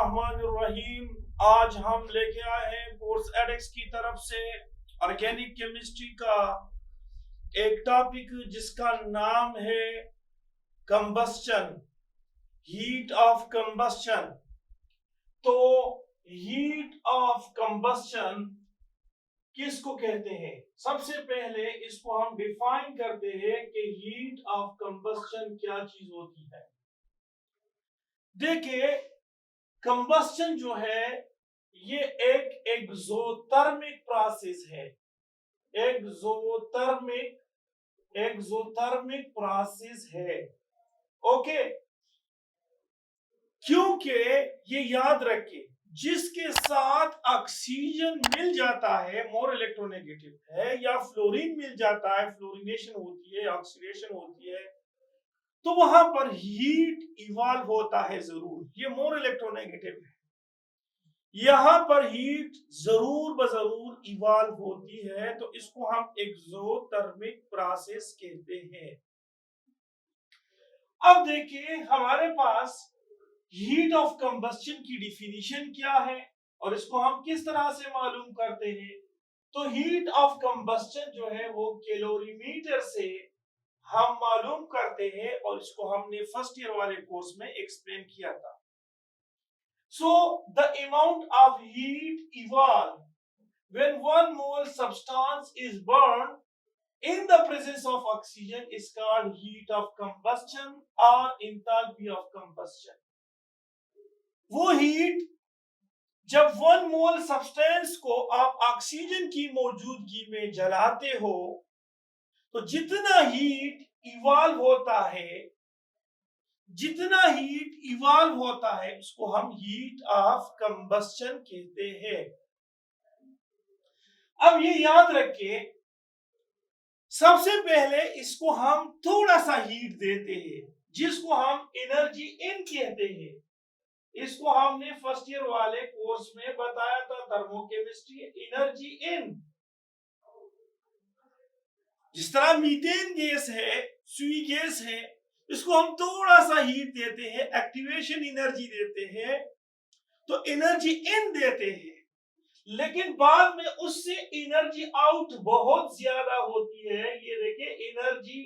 बिस्मिल्लाहिर्रहमानिर्रहीम। आज हम लेके आए हैं कोर्स एडेक्स की तरफ से ऑर्गेनिक केमिस्ट्री का एक टॉपिक जिसका नाम है कंबस्चन, हीट ऑफ कंबस्चन। तो हीट ऑफ कंबस्चन किसको कहते हैं? सबसे पहले इसको हम डिफाइन करते हैं कि हीट ऑफ कंबस्चन क्या चीज होती है। देखिए, कंबस्चन जो है ये एक एक्सोथर्मिक प्रोसेस है। एक्सोथर्मिक प्रोसेस है। ओके, क्योंकि ये याद रखिए, जिसके साथ ऑक्सीजन मिल जाता है मोर इलेक्ट्रोनेगेटिव है, या फ्लोरीन मिल जाता है, फ्लोरिनेशन होती है, ऑक्सीडेशन होती है, तो वहां पर हीट इवॉल्व होता है जरूर। ये मोर इलेक्ट्रोनेगेटिव है, यहां पर हीट जरूर बजरूर इवॉल्व होती है, तो इसको हम एक्सोथर्मिक प्रोसेस कहते हैं। अब देखिए, हमारे पास हीट ऑफ कंबस्चन की डिफिनीशन क्या है और इसको हम किस तरह से मालूम करते हैं। तो हीट ऑफ कंबस्चन जो है वो कैलोरीमीटर से हम मालूम करते हैं, और इसको हमने फर्स्ट ईयर वाले कोर्स में एक्सप्लेन किया था। So the amount of heat evolved when 1 mole substance is burned in the presence of oxygen is called heat of combustion or enthalpy of combustion. वो हीट जब 1 मोल सब्सटेंस को आप oxygen की मौजूदगी में जलाते हो, तो जितना हीट इवॉल्व होता है उसको हम हीट ऑफ कंबस्चन कहते हैं। अब ये याद रखिए, सबसे पहले इसको हम थोड़ा सा हीट देते हैं जिसको हम एनर्जी इन कहते हैं। इसको हमने फर्स्ट ईयर वाले कोर्स में बताया था, थर्मोकेमिस्ट्री एनर्जी इन। जिस तरह मीथेन गैस है, सुई गैस है, इसको हम थोड़ा सा हीट देते हैं, एक्टिवेशन एनर्जी देते हैं, तो एनर्जी इन देते हैं, लेकिन बाद में उससे एनर्जी आउट बहुत ज्यादा होती है। ये देखिए, एनर्जी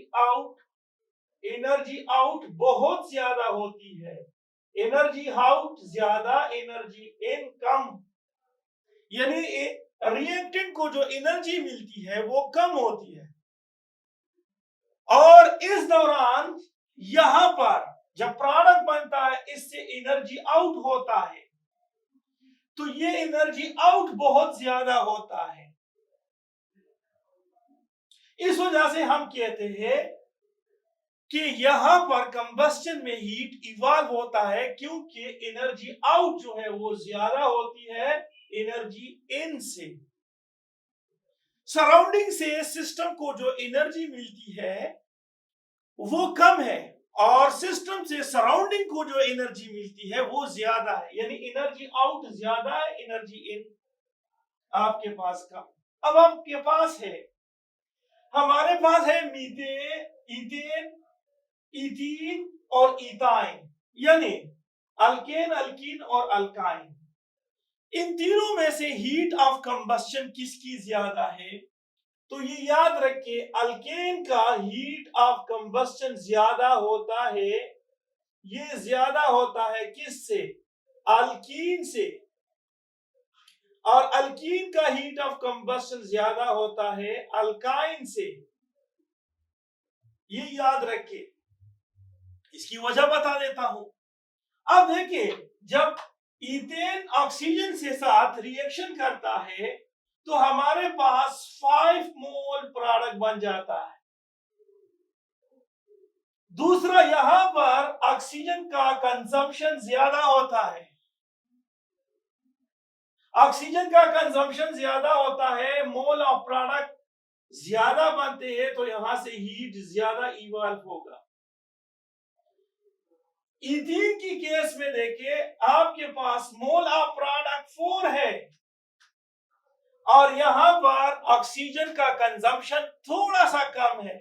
आउट बहुत ज्यादा होती है। एनर्जी आउट ज्यादा, एनर्जी इन कम, यानी रिएक्टेंट को जो एनर्जी मिलती है वो कम होती है। और इस दौरान यहां पर जब प्रोडक्ट बनता है, इससे एनर्जी आउट होता है, तो ये एनर्जी आउट बहुत ज्यादा होता है। इस वजह से हम कहते हैं कि यहां पर कंबस्चन में हीट इवॉल्व होता है, क्योंकि एनर्जी आउट जो है वो ज्यादा होती है एनर्जी इन से। सराउंडिंग से सिस्टम को जो एनर्जी मिलती है वो कम है, और सिस्टम से सराउंडिंग को जो एनर्जी मिलती है वो ज्यादा है, यानी एनर्जी आउट ज्यादा है, एनर्जी इन आपके पास कम। अब आपके पास है, हमारे पास है मीथेन, इथेन, इथीन और इथाइन, यानी अल्केन, अल्कीन और अल्काइन। इन तीनों में से हीट ऑफ कंबस्चन किसकी ज्यादा है? तो ये याद रखिए, अल्केन का हीट ऑफ कंबस्चन ज्यादा होता है। ये ज्यादा होता है किससे? अल्कीन से। और अल्कीन का हीट ऑफ कंबस्चन ज्यादा होता है अल्काइन से। ये याद रखिए, इसकी वजह बता देता हूं। अब देखिए, जब इथेन ऑक्सीजन से साथ रिएक्शन करता है तो हमारे पास 5 मोल प्रोडक्ट बन जाता है। दूसरा, यहां पर ऑक्सीजन का कंजम्पशन ज्यादा होता है। ऑक्सीजन का कंजम्पशन ज्यादा होता है, मोल ऑफ प्रोडक्ट ज्यादा बनते हैं, तो यहां से हीट ज्यादा इवॉल्व होगा। इथीन की केस में देखिए, आपके पास मोल ऑफ प्रोडक्ट 4 है, और यहां पर ऑक्सीजन का कंजम्पशन थोड़ा सा कम है।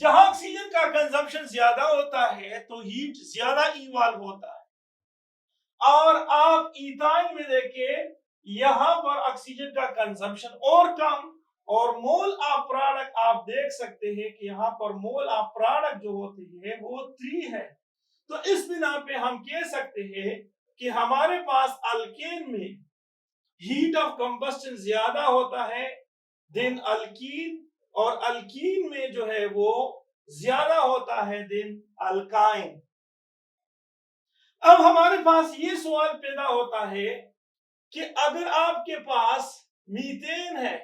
जहां ऑक्सीजन का कंजम्पशन ज्यादा होता है तो हीट ज्यादा इवॉल्व होता है, और आप इथाइन में देखें यहां पर ऑक्सीजन का कंजम्पशन और कम, और मोल ऑफ प्रोडक्ट आप देख सकते हैं कि यहाँ पर मोल ऑफ प्रोडक्ट जो होते हैं वो 3 है। तो इस बिना पे हम कह सकते हैं कि हमारे पास अल्केन में हीट ऑफ कंबस्टन ज्यादा होता है देन अल्कीन, और अल्कीन में जो है वो ज्यादा होता है देन अल्काइन। अब हमारे पास ये सवाल पैदा होता है कि अगर आपके पास मीथेन है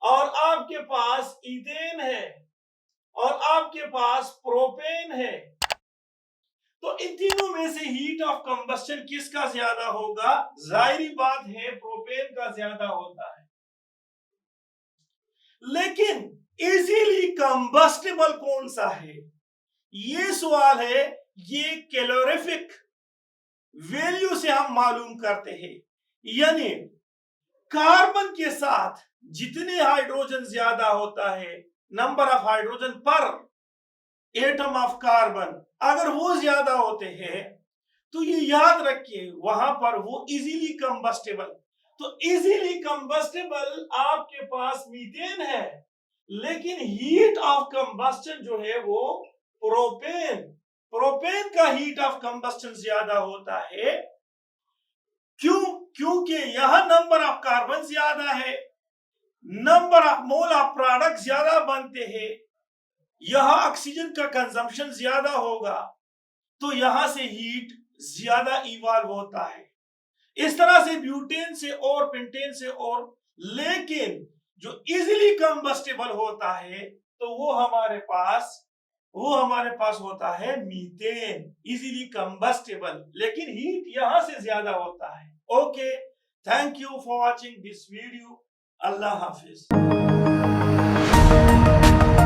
और आपके पास ईथेन है और आपके पास प्रोपेन है, तो इन तीनों में से हीट ऑफ कंबस्टन किसका ज्यादा होगा? जाहिर बात है प्रोपेन का ज्यादा होता है। लेकिन इजीली कंबस्टेबल कौन सा है, ये सवाल है। ये कैलोरीफिक वैल्यू से हम मालूम करते हैं, यानी कार्बन के साथ जितने हाइड्रोजन ज्यादा होता है, नंबर ऑफ हाइड्रोजन पर एटम ऑफ कार्बन अगर वो ज्यादा होते हैं तो ये याद रखिए वहां पर वो इजीली कंबस्टेबल। तो इजीली कंबस्टेबल आपके पास मीथेन है, लेकिन हीट ऑफ कंबस्टन जो है वो प्रोपेन, प्रोपेन का हीट ऑफ कंबस्टन ज्यादा होता है। क्यों? क्योंकि यह नंबर ऑफ कार्बन ज्यादा है, number of mole of product ज्यादा बनते हैं, यहां ऑक्सीजन का कंजम्पशन ज्यादा होगा, तो यहां से हीट ज्यादा इवॉल्व होता है। इस तरह से ब्यूटेन से और पेंटेन से और, लेकिन जो इजीली कंबस्टेबल होता है तो वो हमारे पास होता है मीथेन, इजीली कंबस्टेबल, लेकिन हीट यहां से ज्यादा होता है। Okay, thank you for watching this video. Allah Hafiz.